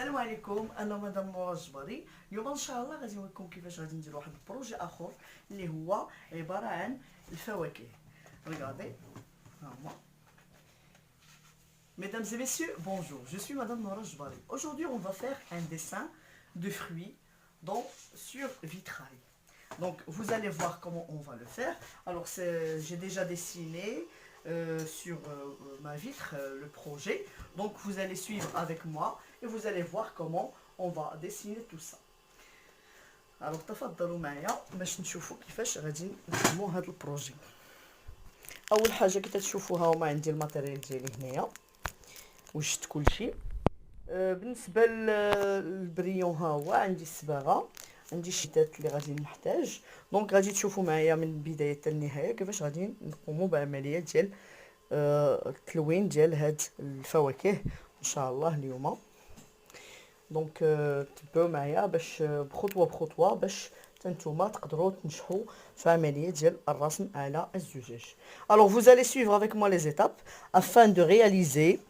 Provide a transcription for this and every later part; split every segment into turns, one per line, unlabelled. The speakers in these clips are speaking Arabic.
السلام عليكم، انا مدام نورا الجبري. اليوم ان شاء الله غادي نوريكم كيفاش غادي ندير واحد البروجي اخر اللي هو عباره عن الفواكه. Regardez. Mesdames et messieurs, bonjour, je suis Madame Nora Jbari. Aujourd'hui, on va faire un dessin de fruits sur vitrail. Donc, vous allez voir comment on va le faire. Alors, j'ai déjà dessiné sur ma vitre le projet. Donc, vous allez suivre avec moi et vous allez voir comment on va dessiner tout ça. Alors, تفضلوا معايا باش نشوفوا كيفاش غادي نخدموا هذا البروجي. اول حاجه كي تشوفوها هما عندي الماتيريال ديالي هنايا وجدت كلشي. بالنسبه للبريون ها هو عندي الصباغه، عندي الشتات اللي غادي نحتاج. دونك غادي تشوفوا معايا من البدايه حتى النهايه كيفاش غادي نقوموا بعمليه ديال التلوين ديال هاد الفواكه ان شاء الله اليوم. دونك تبعوا معايا باش بخطوه بخطوه باش نتوما تقدروا تنجحوا في عمليه ديال الرسم على الزجاج. Alors vous allez suivre avec moi les étapes afin de réaliser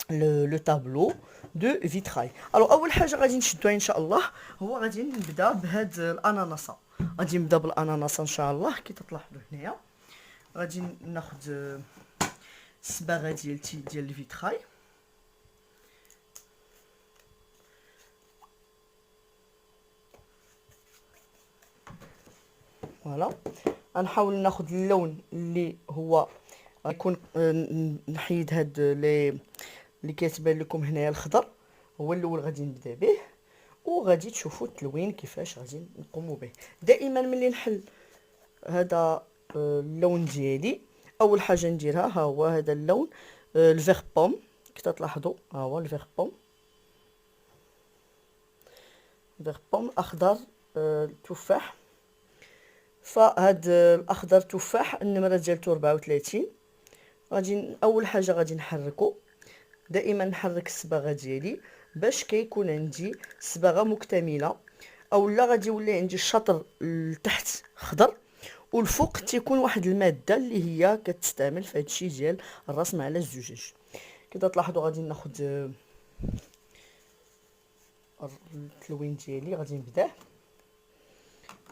le tableau de vitrail. Alors اول حاجه غادي نشدوها ان شاء الله هو غادي نبدا بهاد الاناناسه. غادي نبدا بالاناناسه ان شاء الله. كي تلاحظوا هنايا غادي ناخذ الصباغه ديال الفيتراي. فوالا غنحاول ناخذ اللون اللي هو غيكون نحيد هاد اللي كيتبان لكم هنايا الخضر، هو الاول غادي نبدا به وغادي تشوفوا التلوين كيفاش غادي نقوموا به. دائما ملي نحل هذا اللون ديالي اول حاجه نديرها ها هو هذا اللون الفيغ بوم. كي تلاحظوا ها هو الفيغ بوم، الفيغ بوم اخضر التفاح. فهاد الاخضر تفاح النمره ديالته 34. غادي اول حاجه غادي نحركو، دائما نحرك الصباغه ديالي باش كيكون عندي صباغه مكتمله، اولا غادي يولي عندي الشطر لتحت خضر والفوق تيكون واحد الماده اللي هي كتستعمل في هادشي ديال الرسم على الزجاج. كده تلاحظوا غادي ناخذ التلوين ديالي، غادي نبداه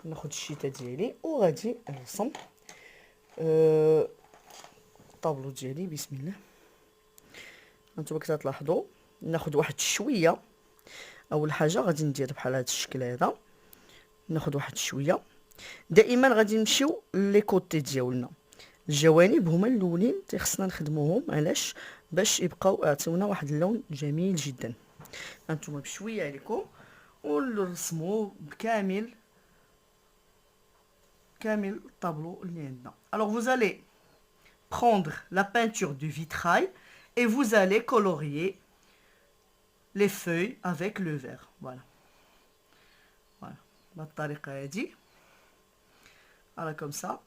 ناخذ الشيته ديالي وغادي نرسم الطابلو ديالي. بسم الله. هانتوما كتلاحظوا ناخذ واحد شويه. اول حاجه غادي ندير بحال هذا الشكل هذا، ناخذ واحد شويه. دائما غادي نمشيو لي كوتي ديالنا، الجوانب هما الاولين خصنا نخدموهم. علاش؟ باش يبقاو يعطيونا واحد اللون جميل جدا. هانتوما بشويه عليكم ونرسموا بكامل الطابلو اللي عندنا. Alors vous allez prendre la peinture du vitrail et vous allez colorier les feuilles avec le vert. Voilà. Voilà. بالطريقه هذه. Voilà comme ça.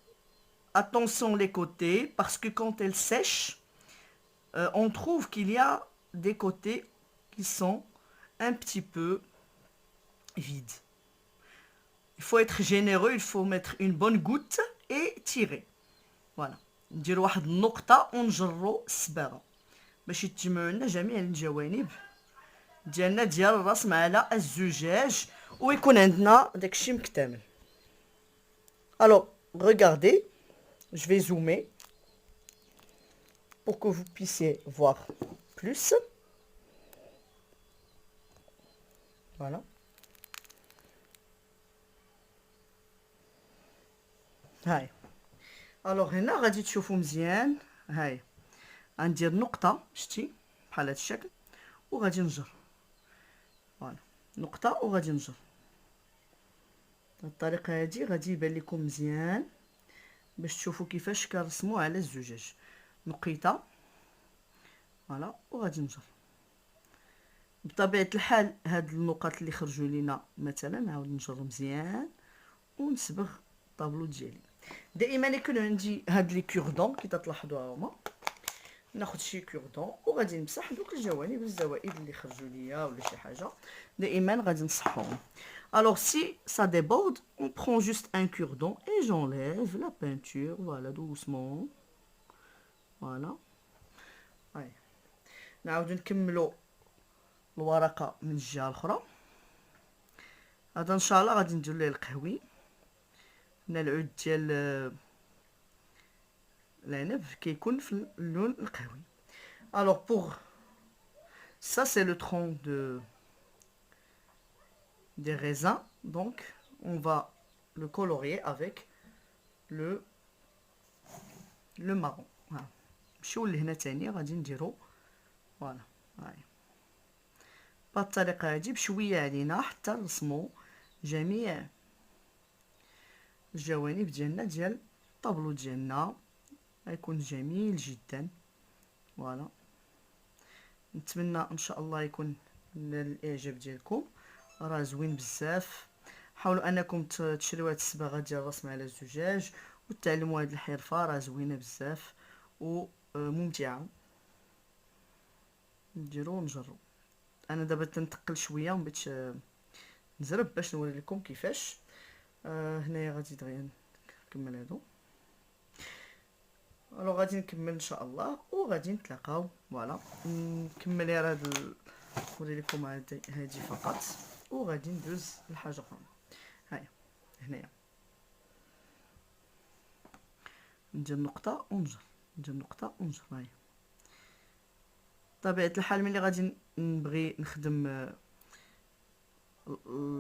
Attention les côtés parce que quand elle sèche, on trouve qu'il y a des côtés qui sont un petit peu vides. Il faut être généreux, il faut mettre une bonne goutte et tirer. Voilà. نديروا واحد النقطة ونجروا الصباغة باش يتجمعوا لنا جميع الجوانب ديالنا ديال الرسم على الزجاج ويكون عندنا داكشي مكتمل. Alors, regardez, je vais zoomer pour que vous puissiez voir plus. Voilà. هاي. الوغ هنا غادي تشوفوا مزيان. هاي غندير نقطه شتي بحال هذا الشكل وغادي نجر. فوالا نقطه وغادي نجر. بالطريقه هذه غادي يبان لكم مزيان باش تشوفوا كيفاش كنرسموا على الزجاج. نقيته فوالا وغادي نجر. بطبيعه الحال هاد النقط اللي خرجوا لينا مثلا نعاود نجر مزيان ونصبغ الطابلو ديالي. دائما يكون عندي هاد لي كوردون كي تلاحظوا هما، ناخذ شي كوردون وغادي نمسح دوك الجوانب الزوائد اللي خرجوا ليا ولا شي حاجه، دائما غادي نصحهم. Alors si ça déborde, on prend juste un cure-dent et j'enlève la peinture, voilà doucement. Voilà. نعاودو نكملو الورقه من الجهه الاخرى. هذا ان شاء الله غادي ندير ليه القهوي. هنا العود ديال العنب كيكون في اللون القهوي. alors pour ça c'est le tronc des raisins, donc on va le colorer avec le marron. نمشيو لهنا تاني غادي نديرو فوالا هاي بهاد الطريقه هادي بشويه علينا حتى نرسمو جميع الجوانب ديالنا ديال الطابلو ديالنا. غيكون جميل جدا. فوالا نتمنى ان شاء الله يكون الاعجاب ديالكم. راه زوين بزاف. حاولوا انكم تشريو هاد الصباغه ديال الرسم على الزجاج وتعلموا هاد الحرفه، راه زوينه بزاف وممتعه. نديرو ونجرو. انا دابا تنتقل شويه ومن بعد نزرب باش نوري لكم كيفاش. هنايا غادي دغيا نكمل هادو. الو غادي نكمل ان شاء الله وغادي نتلاقاو. فوالا نكمل غير هاد نوري لكم هادي فقط وغادي ندوز لحاجه اخرى. هاهي هنايا ندير نقطه ونجر، ندير نقطه ونجر. هاهي بطبيعه الحال ملي غادي نبغي نخدم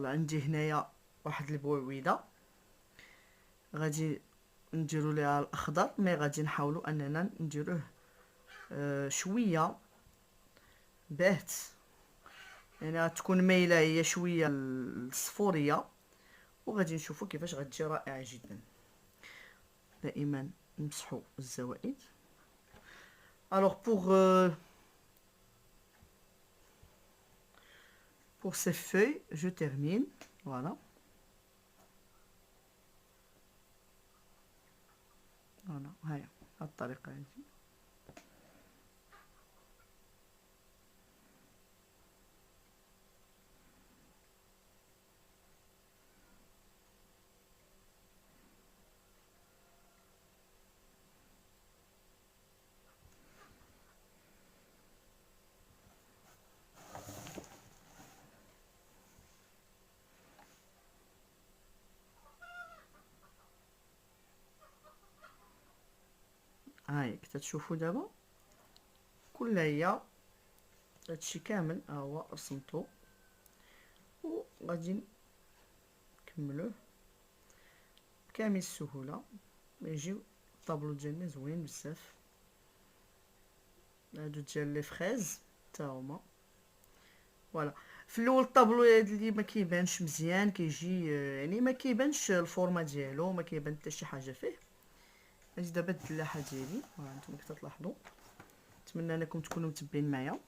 عندي هنايا واحد البويويده غادي نديرو ليها الاخضر، مي غادي نحاولوا اننا نديروه شويه باهت، يعني تكون مايله هي شويه الصفوريه وغادي نشوفوا كيفاش غتجي رائعه جدا. دائما نمسحوا الزوائد. alors pour ces feuilles je termine. voilà هاي الطريقه هذه. هاي كتشوفوا دابا كل هي هادشي كامل ها هو رسمته وغادي نكملوه بكامل السهوله يجيو الطابلو ديالنا زوين بزاف. هادو ديال لي فريز حتى هما فوالا. في الاول الطابلو اللي ما كيبانش مزيان كيجي يعني ما كيبانش الفورمه ديالو، ما كيبان حتى شي حاجه فيه. هذه دابا الدلاحه ديالي هانتوما كتلاحظوا. نتمنى انكم تكونوا متبعين معايا.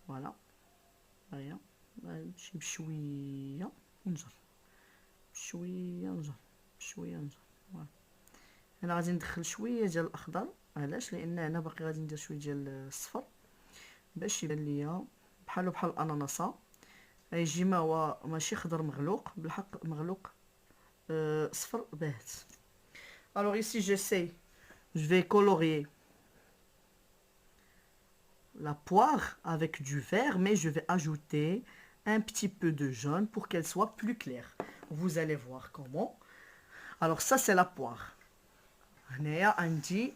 فوالا هيا نمشي بشويه ونجر، بشويه نجر، بشويه نجر. فوالا انا غادي ندخل شويه ديال الاخضر. علاش؟ لان انا باقي غادي ندير شويه ديال الصفر باش يبان ليا بحال الاناناسه. يجي ما هو ماشي خضر مغلوق، بالحق مغلوق صفر باهت. alors ici j'essaie, je vais colorier la poire avec du vert, mais je vais ajouter un petit peu de jaune pour qu'elle soit plus claire. Vous allez voir comment. alors ça c'est la poire. هنايا عندي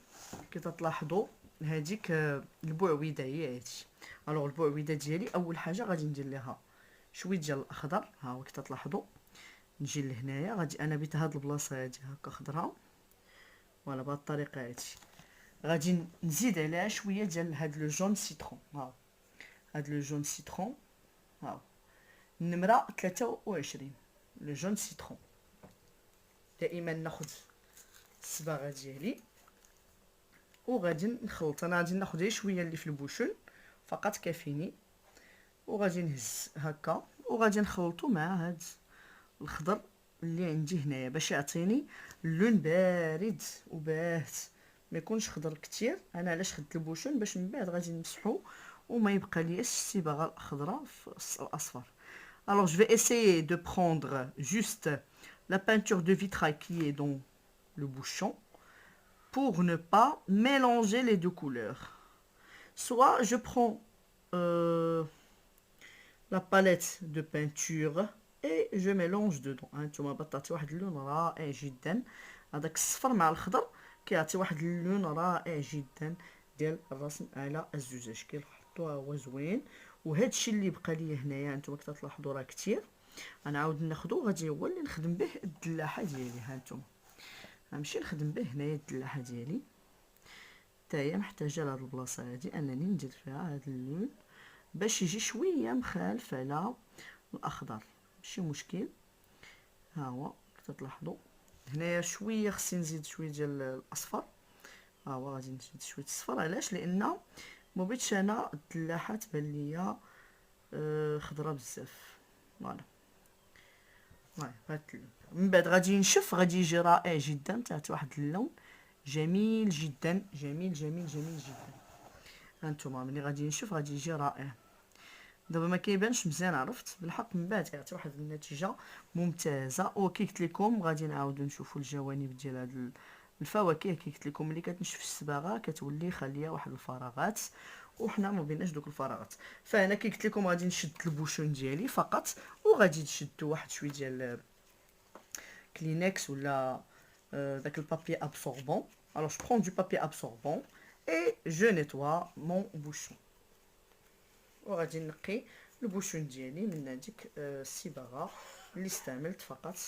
كتلاحظوا هذيك البوعويده هي هادي. alors البوعويده ديالي اول حاجه غادي ندير ليها شويه ديال الاخضر. ها هو كتلاحظوا نجي لهنايا غادي انا بيت هاد البلاصه هادي هكا خضراء. فوالا بهاد الطريقه هادي غادي نزيد عليها شويه ديال هاد لو جون سيترون. ها هاد لو جون سيترون ها النمره 23 لو جون سيترون. دائما ناخذ الصباغه ديالي وغادي نخلط. انا غادي ناخذ غير شويه اللي في البوشون فقط كافيني وغادي نهز هكا وغادي نخلطو مع هاد الخضر اللي عندي هنايا باش يعطيني اللون بارد وباهت، ما يكونش خضر كتير. انا علاش خدت البوشون باش من بعد غادي نمسحو وما يبقى ليش الصباغه الخضراء في الاصفر. alors je vais essayer de prendre juste la peinture de vitrail qui est dans le bouchon pour ne pas mélanger les deux couleurs. soit je prends la palette de peinture et je mélange dedans. هانتوما بطاتي واحد اللون رائع جدا، هذاك الصفر مع الخضر كيعطي واحد اللون رائع جدا ديال الرسم على الزجاج، كيحطوها هو زوين. وهذا الشيء اللي بقى لي هنايا انتم كتلاحظوا راه كثير، غنعاود ناخذو غادي هو اللي نخدم به الدلاحه ديالي. هانتوما غنمشي نخدم به هنايا الدلاحه ديالي، حتى هي محتاجه لهاد البلاصه هادي انني ندير فيها هاد اللون باش يجي شويه مخالف على الاخضر، ماشي مشكل. ها هو كتلاحظوا هنايا شويه خصني نزيد شويه ديال الاصفر. ها هو غادي نزيد شويه الصفر، علاش؟ لان ما بغيتش انا الدلاحه تبان ليا خضره بزاف. فوالا هاد اللون من بعد غادي ينشف، غادي يجي رائع جدا، تعطي واحد اللون جميل جدا، جميل جميل جميل جدا. هانتوما ملي غادي ينشف غادي يجي رائع. دابا ما كيبانش مزيان عرفت بالحق، من بعد كيعطي واحد النتيجه ممتازه. وكي قلت لكم غادي نعاودو نشوفوا الجوانب ديال هاد الفواكه. كي قلت لكم ملي كتنشف الصباغه كتولي خاليه واحد الفراغات، وحنا ما بيناش دوك الفراغات. فانا كي قلت لكم غادي نشد البوشون ديالي فقط، وغادي تشدوا واحد شويه ديال كلينكس ولا داك البابي ابسوربون. alors je prends du papier absorbant et je nettoie mon bouchon. وغادي نقي البوشون ديالي من هذيك الصباغه اللي استعملت فقط،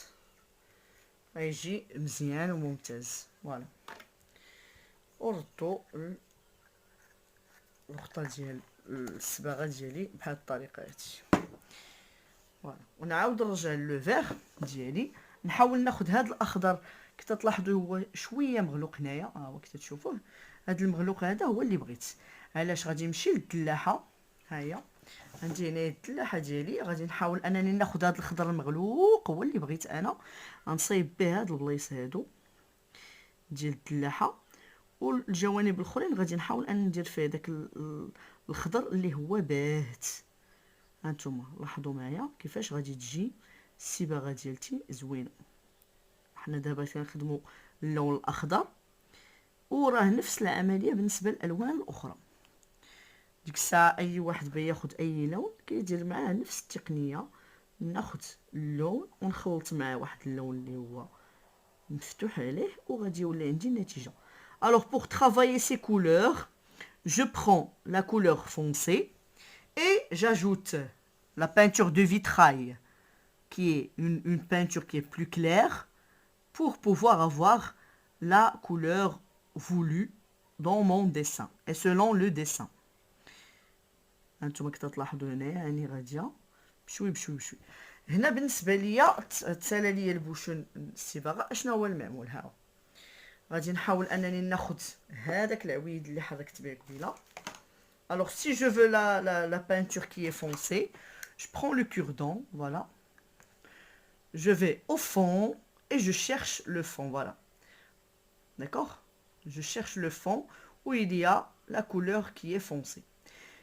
غيجي مزيان وممتاز. فوالا وردو الخطه ديال الصباغه ديالي بهذه الطريقه هادي. فوالا ونعاود نرجع لو فيغ ديالي، نحاول ناخذ هذا الاخضر. كي تلاحظوا هو شويه مغلوق هنايا، ها هو كي تشوفوه هذا المغلوق هذا هو اللي بغيت. علاش؟ غادي نمشي للدلاحه، ها هي عندي هنايا الدلاحه ديالي، غادي نحاول انني ناخذ هذا الخضر المغلوق هو اللي بغيت انا، غنصايب به هاد البلايص هادو ديال الدلاحه، والجوانب الاخرين غادي نحاول ان ندير فيه داك الخضر اللي هو باهت. هانتوما لاحظوا معايا كيفاش غادي تجي الصباغه ديالتي زوينه. حنا دابا كنخدموا اللون الاخضر، وراه نفس العمليه بالنسبه للالوان الاخرى. ديك الساعه اي واحد بغى ياخذ اي لون كيدير معاه نفس التقنيه، ناخذ اللون ونخلط معاه واحد اللون اللي هو مفتوح عليه وغادي يولي عندي النتيجه. alors pour travailler ces couleurs je prends la couleur foncée et j'ajoute la peinture de vitrail qui est une peinture qui est plus claire pour pouvoir avoir la couleur voulue dans mon dessin et selon le dessin. هانتوما كتلاحظوا هنايا راني غاديه بشوي بشوي بشوي. هنا بالنسبه ليا تسالى ليا البوشون الصباغه. اشنو هو المعمول؟ ها غادي نحاول انني ناخذ هذاك العويد اللي حركت به قبيله. alors si je veux la peinture qui est foncée, je prends le cure-dent, voilà, je vais au fond et je cherche le fond. Voilà, d'accord, je cherche le fond où il y a la couleur qui est foncée.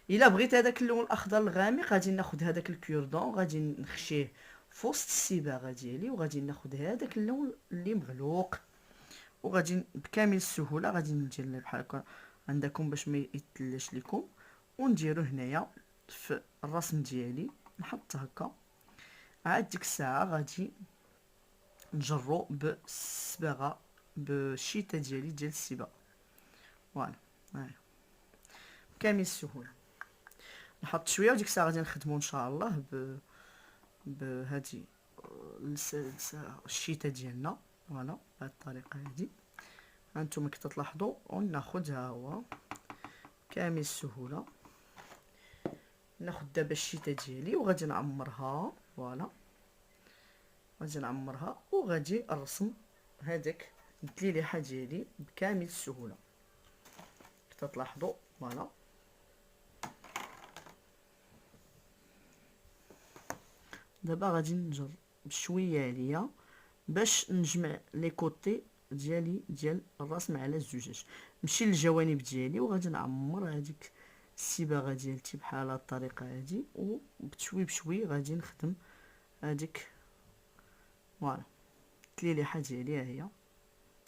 الا بغيت هذاك اللون الاخضر الغامق غادي ناخذ هذاك الكيردون غادي نخشيه في وسط الصباغه ديالي، وغادي ناخذ هذاك اللون اللي مغلوق، وغادي بكامل السهوله غادي ندير بحال هكا عندكم باش ما يتلش لكم، ونديرو هنايا في الرسم ديالي نحط هكا. عاد ديك الساعه غادي نجرو بالصباغه بالشيته ديالي ديال الصباغه. فوالا بكامل السهوله نحط شويه، وديك الساعه غادي نخدمو ان شاء الله بهذه الشيته ديالنا. فوالا بهذه الطريقه هذه هانتوما كتلاحظوا وناخذ ها هو كامل السهوله. ناخذ دابا الشيته ديالي وغادي نعمرها. فوالا غادي نعمرها وغادي نرسم هذاك الدليليحه ديالي بكامل السهوله كتلاحظوا. فوالا دابا غادي نجر بشويه عليا باش نجمع لي كوتي ديالي ديال الرسم على الزجاج. نمشي للجوانب ديالي وغادي نعمر هذيك الصباغه ديالتي بحال هاد الطريقه هادي، وبشوي بشوي غادي نخدم هذيك. فوالا التليليحه ديالي ها هي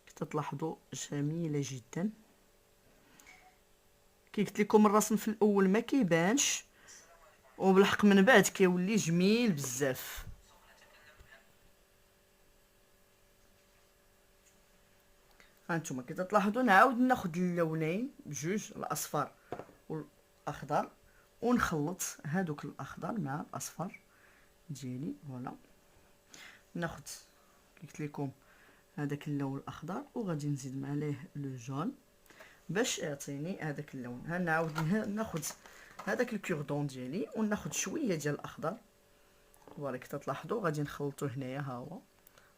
كتلاحظوا جميله جدا. كي قلت لكم الرسم في الاول ما كيبانش، وبالحق من بعد كيولي جميل بزاف. هانتوما كي تلاحظوا نعاود ناخذ اللونين بجوج، الاصفر والاخضر، ونخلط هادوك الاخضر مع الاصفر ديالي. فوالا ناخذ كي قلت لكم هذاك اللون الاخضر وغادي نزيد عليه لو جون باش يعطيني هذاك اللون. ها نعاود ناخذ هذاك الكوردون ديالي وناخذ شويه ديال الاخضر. فوالا كي تلاحظوا غادي نخلطو هنايا، ها هو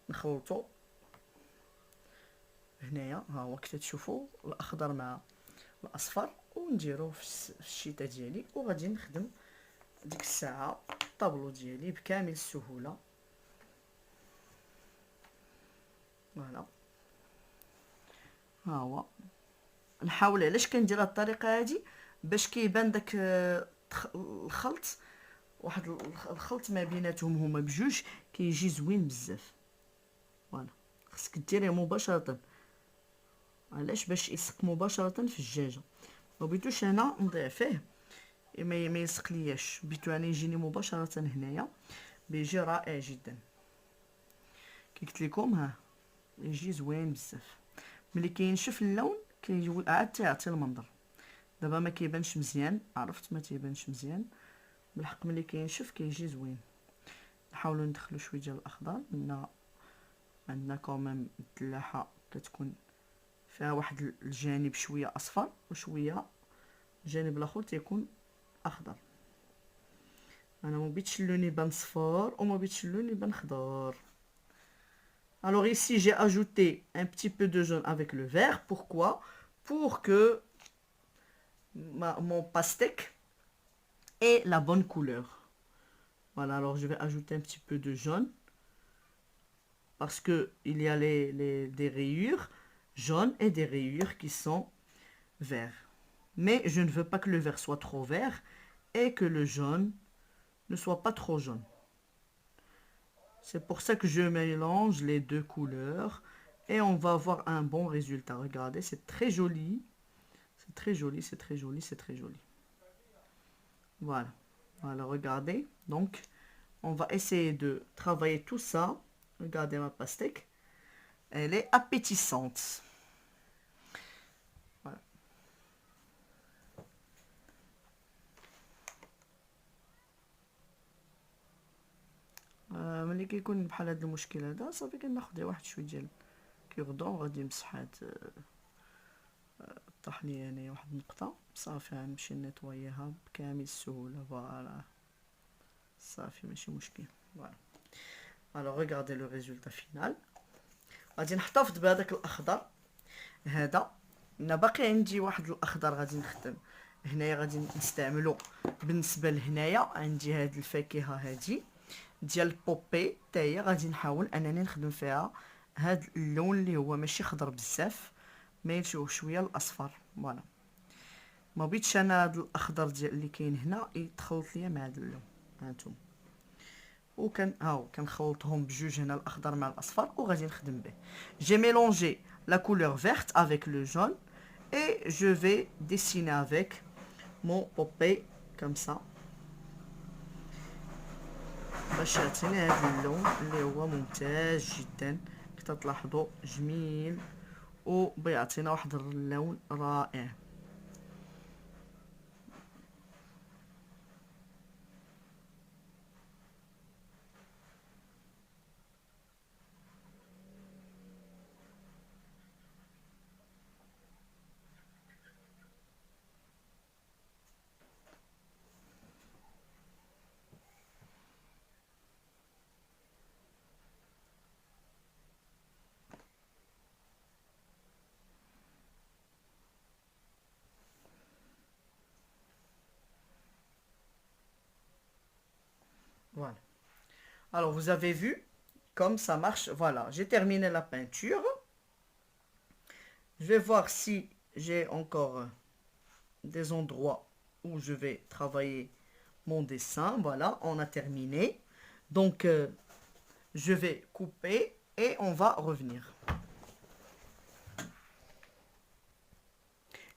نخلطو هنايا، ها هو كي تشوفوا الاخضر مع الاصفر، ونديروه في الشيته ديالي، وغادي نخدم ديك الساعه الطابلو ديالي بكامل السهوله. فوالا ها هو نحاول علاش كندير هاد الطريقه هادي باش كيبان داك الخلط، واحد الخلط ما بيناتهم هما بجوج كيجي زوين بزاف. فوالا خصك ديريه مباشره، علاش؟ باش يسق مباشره في الدجاجه. ما بغيتوش انا نضيع فيه ما يلصق لياش، بغيتو انا يجيني مباشره هنايا بيجي رائع جدا. كي قلت لكم ها يجي زوين بزاف. ملي كينشف اللون عاد تيعطي المنظر. دابا ما كيبانش مزيان، عرفت ما تيبانش مزيان بالحق. ملي كينشف كيجي زوين. نحاولوا ندخلوا شويه ديال الاخضر، لان عندنا كوميم الدلاحه كتكون فيها واحد الجانب شويه اصفر وشويه الجانب الاخر تيكون اخضر. انا ما بغيتش اللون يبان صفار وما بغيتش اللون يبان خضر. Alors ici j'ai ajouté un petit peu de jaune avec le vert. Pourquoi? Pour que mon pastèque ait la bonne couleur. Voilà, alors je vais ajouter un petit peu de jaune parce que il y a des rayures jaunes et des rayures qui sont verts. Mais je ne veux pas que le vert soit trop vert et que le jaune ne soit pas trop jaune. C'est pour ça que je mélange les deux couleurs et on va avoir un bon résultat. Regardez, c'est très joli. C'est très joli, c'est très joli, c'est très joli. Voilà. Voilà, regardez. Donc, on va essayer de travailler tout ça. Regardez ma pastèque. Elle est appétissante. Voilà. ملي كيكون بحال هذا المشكل هذا صافي كناخذ واحد شويه ديال كيردون غادي نمسح هاد طاح لي هنايا واحد النقطه صافي غنمشي نيطوييها بكامل السهوله. فوالا صافي ماشي مشكل. فوالا الوغ ريغاردي لو ريزولتا فينال. غادي نحتفظ بهذاك الاخضر هذا. انا باقي عندي واحد الاخضر غادي نخدم هنايا، غادي نستعملو بالنسبه لهنايا. عندي هاد الفاكهه هادي ديال البوبي حتى هي غادي نحاول انني نخدم فيها هاد اللون اللي هو ماشي خضر بزاف، مايلشوه شويه الاصفر. فوالا ما بغيتش انا هاد الاخضر ديال اللي كاين هنا يتخلط ليا مع هاد اللون. هانتوما هاو كنخلطهم بجوج هنا الاخضر مع الاصفر وغادي نخدم به. J'ai mélangé la couleur verte avec le jaune et je vais dessiner avec mon poppé comme ça باش يعطيني هذا اللون اللي هو ممتاز جدا. كتلاحظوا جميل وبيعطينا واحد اللون رائع. Voilà. Alors vous avez vu comme ça marche. Voilà, j'ai terminé la peinture. Je vais voir si j'ai encore des endroits où je vais travailler mon dessin. Voilà, on a terminé. Donc je vais couper et on va revenir.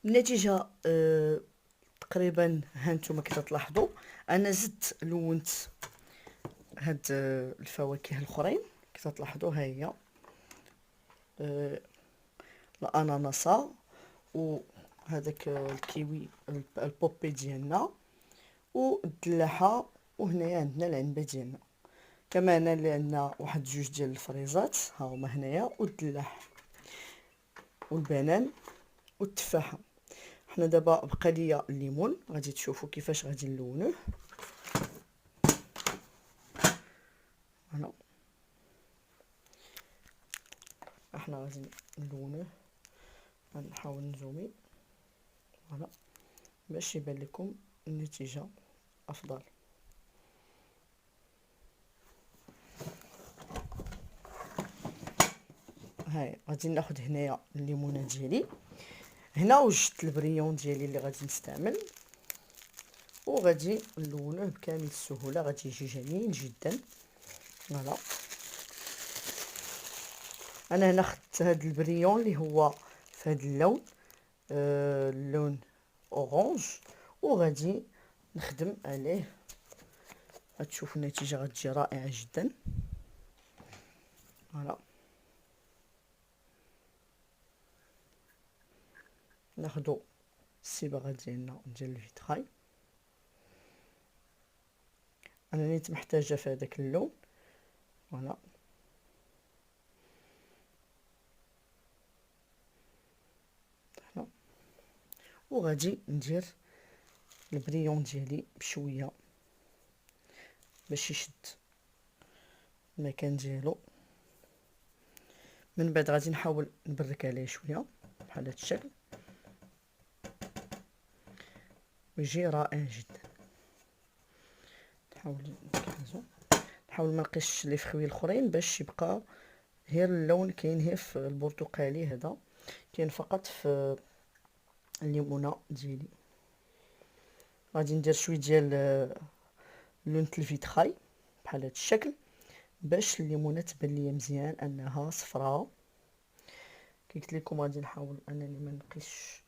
النتيجة تقريبا ها نتوما كي تلاحظوا انا زدت لونت هاد الفواكه الاخرين كي تلاحظوا. ها هي الاناناسه وهذاك الكيوي البوبي ديالنا والدلاحه، وهنايا عندنا العنبه ديالنا. كمان اللي عندنا واحد جوج ديال الفريزات ها هما هنايا، والدلاح والبنان والتفاحه. حنا دابا بقى ليا الليمون، غادي تشوفوا كيفاش غادي نلونوه. هنا احنا غادي نلونوه، غنحاول نزومي هنا باش يبان لكم النتيجه افضل. هاي غادي ناخذ هنايا الليمونه ديالي، هنا وجدت البريون ديالي اللي غادي نستعمل، وغادي نلونوه بكامل السهوله، غادي يجي جميل جدا. فوالا انا هنا خدت هذا البريون اللي هو في هذا اللون، اللون اورانج، وغادي نخدم عليه. غتشوفوا النتيجه غتجي رائعه جدا. فوالا ناخذوا الصباغه ديالنا ديال الفيتراي. انا نيت محتاجه في هذاك اللون. فوالا وغادي ندير البريون ديالي بشويه باش يشد المكان ديالو. من بعد غادي نحاول نبرك عليه شويه بحال هذا الشكل، ويجي رائع جدا. نحاول ما نقيش لي فخوي الاخرين باش يبقى غير اللون كاين غير في البرتقالي، هذا كاين فقط في الليمونه ديالي. غادي ندير شويه ديال لونة الفيتراي بحال هذا الشكل باش الليمونه تبان ليا مزيان انها صفراء. كي قلت لكم غادي نحاول انني ما نقيش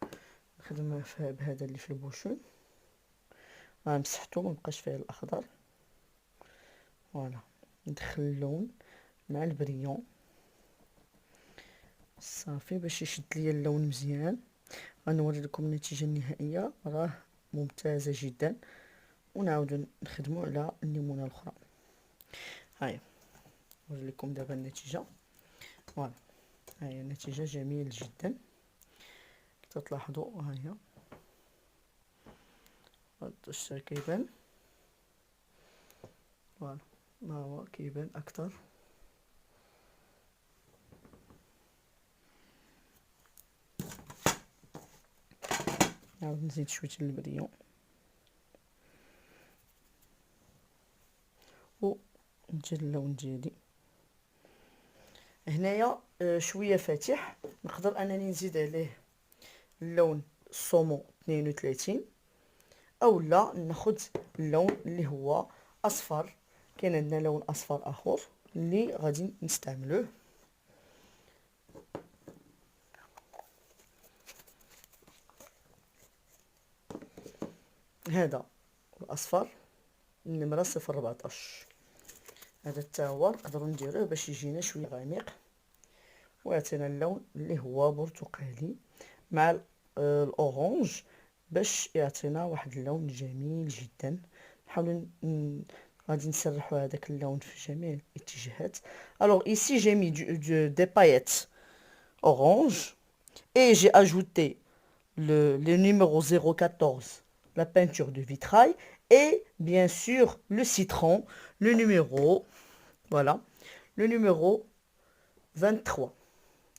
نخدم بهذا اللي في البوشون. مسحته ما بقاش فيه الاخضر. فوالا ندخل اللون مع البريون صافي باش يشد ليا اللون مزيان. غنوري لكم النتيجه النهائيه، راه ممتازه جدا. ونعاودو نخدموا على الليمونه الاخرى. هاي نوري لكم دابا النتيجه. فوالا هاي النتيجه جميل جدا كي تلاحظوا. ها هي هذا الشكل كيبان. فوالا ما هو كيبان اكثر. نعاود نزيد شويه البريون ونجي اللون ديالي هنايا شويه فاتح. نقدر انني نزيد عليه اللون الصومو 32، او لا ناخذ اللون اللي هو اصفر. كاين عندنا لون اصفر اخر اللي غادي نستعملوه. هذا الاصفر النمره 014، هذا حتى هو نقدروا نديروه باش يجينا شويه غامق، ويعطينا اللون اللي هو برتقالي مع الاورانج باش يعطينا واحد اللون جميل جدا. نحاولوا غادي نسرحوا هذاك اللون في جميع الاتجاهات. alors ici j'ai mis des paillettes orange et j'ai ajouté le numéro 014, la peinture de vitrail, et bien sûr le citron, le numéro, voilà, le numéro 23,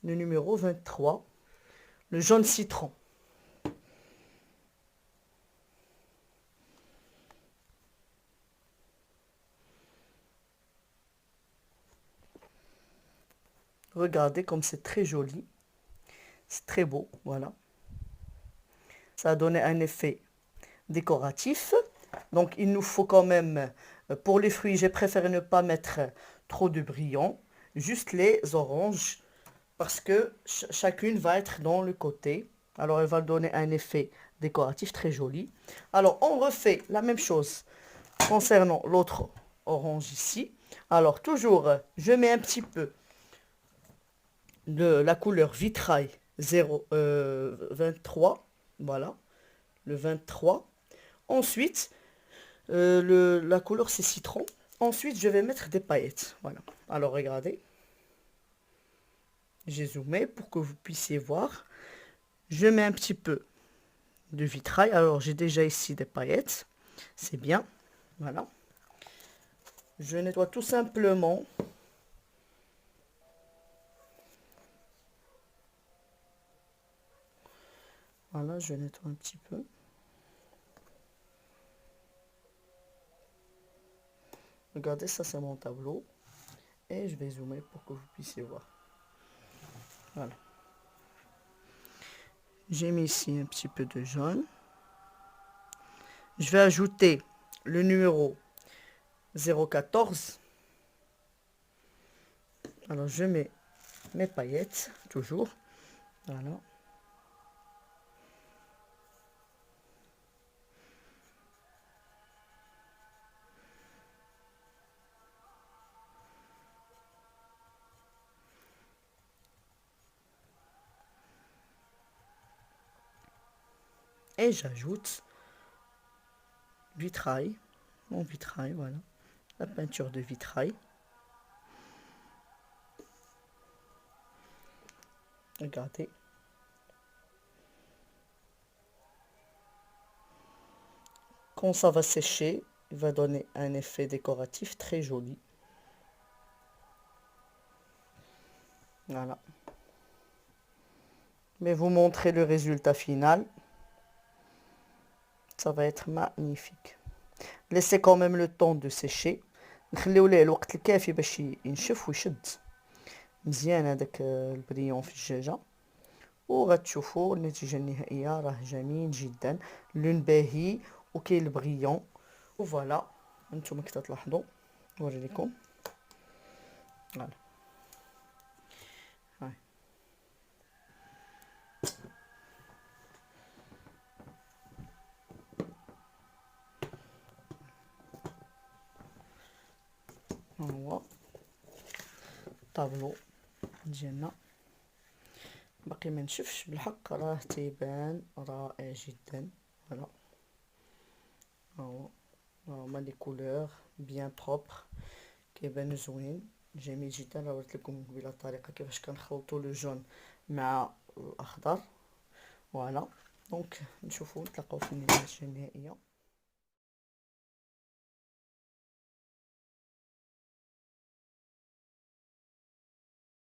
le numéro 23, le jaune citron. Regardez comme c'est très joli, c'est très beau, voilà. Ça a donné un effet décoratif. Donc il nous faut quand même, pour les fruits, j'ai préféré ne pas mettre trop de brillant, juste les oranges, parce que chacune va être dans le côté. Alors elle va donner un effet décoratif très joli. Alors, on refait la même chose concernant l'autre orange ici. Alors, toujours, je mets un petit peu de la couleur vitrail 23. Voilà, le 23. Ensuite, la couleur c'est citron. Ensuite, je vais mettre des paillettes. Voilà. Alors, regardez. J'ai zoomé pour que vous puissiez voir. Je mets un petit peu de vitrail. Alors, j'ai déjà ici des paillettes. C'est bien. Voilà. Je nettoie tout simplement. Voilà, je nettoie un petit peu. Regardez, ça c'est mon tableau. Et je vais zoomer pour que vous puissiez voir. Voilà. J'ai mis ici un petit peu de jaune. Je vais ajouter le numéro 014. Alors je mets mes paillettes, toujours. Voilà. Et j'ajoute vitrail, mon vitrail, voilà, la peinture de vitrail. Regardez. Quand ça va sécher, il va donner un effet décoratif très joli. Voilà. Mais vous montrer le résultat final. Ça va être magnifique. Laissez quand même le temps de sécher. نخليو ليه الوقت الكافي باش ينشف ويشد مزيان هذاك البريون في الدجاجه. وغتشوفوا النتيجه النهائيه راه جميل جدا، لون باهي وكاين البريون. وفوالا انتم كي تلاحظوا نوريكم. فوالا هاي هو الطابلو ديالنا. باقي ما نشفش بالحق، راه تيبان رائع جدا. فوالا هما لي كولور بيان بروبر، كيبانو زوين جميل جدا. راه وريت لكم قبيله الطريقه كيفاش كنخلطوا لو جون مع الاخضر. فوالا دونك نشوفوا نتلاقاو في النتيجه النهائيه.